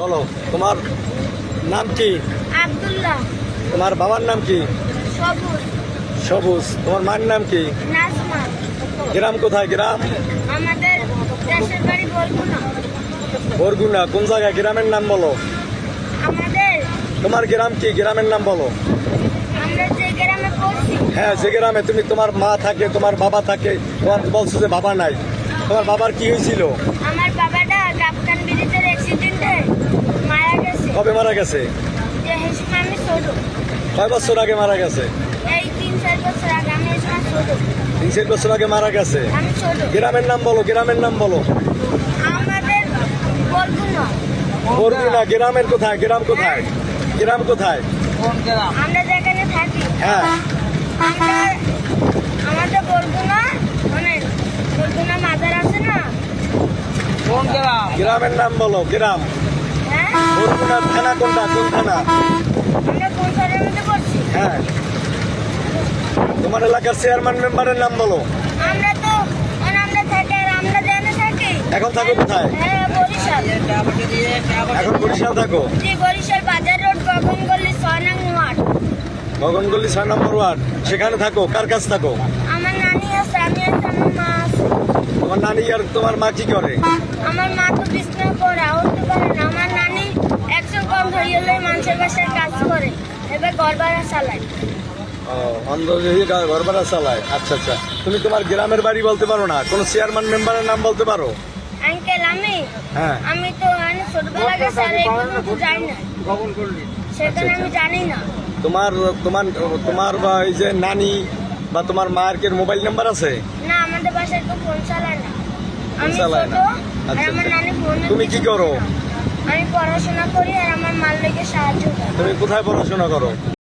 বলো, তোমার নাম কি? আব্দুল্লাহ। তোমার বাবার নাম কি? সবুজ। সবুজ। তোমার মায়ের নাম কি? নাজমা। গ্রাম কোথায়? গ্রাম আমাদের দেশের বাড়ি বরগুনা। বরগুনা। কোন জায়গায়? গ্রামের নাম বলো। আমাদের তোমার গ্রাম কি? গ্রামের নাম বলো। আমরা যে গ্রামে পড়ছি, হ্যাঁ, যে গ্রামে তুমি, তোমার মা থাকে, তোমার বাবা থাকে, তোমার বলছো যে বাবা নাই, তোমার বাবার কি হয়েছিল? আমার বাবাটা কাপ্তান ব্রিজের অ্যাক্সিডেন্টে মারা গেছে। কবে মারা গেছে? যে হিসেবে আমি ছোট, কয় বছর আগে মারা গেছে? এই 3-4 বছর আগে। আমি এই সময় ছোট, 3-4 বছর আগে মারা গেছে। আমি ছোট। গ্রামের নাম বলো, গ্রামের নাম বলো। আমাদের বরগুনা। বরগুনা। গ্রামের কোথায়? গ্রাম কোথায়? গ্রাম কোথায়? আমরা যেখানে থাকি, হ্যাঁ, আমরা আমাদের বরগুনা, মানে বরগুনা মাজার আছে না? গ্রামের নাম বলো। গ্রাম। হ্যাঁ, বরগুনার থানা কোনটা? কোন থানা? আমরা কোন শহরের মধ্যে পড়ছি? হ্যাঁ, তোমার এলাকার চেয়ারম্যান মেম্বারের নাম বলো। আমরা তো আমরা থাকি, আর আমরা জানে থাকি। এখন থাকো কোথায়? হ্যাঁ, বরিশাল। এখন বরিশাল থাকো। জি, বরিশাল বাজার রোড, গগনগল্লি 6 নং ওয়ার্ড। গগনগল্লি 6 নম্বর ওয়ার্ড। সেখানে থাকো। কার কাছ থাকো? আমার নানি আছে, আমি আছে, আমার মা আছে। তোমার নানি আর তোমার মা কি করে? আমার মা তো বিছনা পড়ে উঠতে পারে না। আমার নানি একশো কম ধরিয়ে লই মানুষের বাসায় কাজ করে, এবার ঘর ভাড়া চালায়। ও, অন্ধ হয়ে ঘর ভাড়া চালায়। আচ্ছা আচ্ছা। তুমি তোমার গ্রামের বাড়ি বলতে পারো না? কোন চেয়ারম্যান মেম্বারের নাম বলতে পারো? আঙ্কেল, হ্যাঁ, আমি তো ছোটবেলা গেছে, আর এইগুলো তো যাই না, সেখানে আমি জানি না। তোমার তোমার তোমার বা এই যে নানি বা তোমার মায়ের কি মোবাইল নাম্বার আছে? না, আমাদের বাসায় তো ফোন চালায় না। আমি চালায় ছোট, না। আর আচ্ছা, আমার আচ্ছা। নানি ফোন। তুমি কি করো? আমি পড়াশোনা করি, আর আমার মার লেগে সাহায্য করি। তুমি কোথায় পড়াশোনা করো?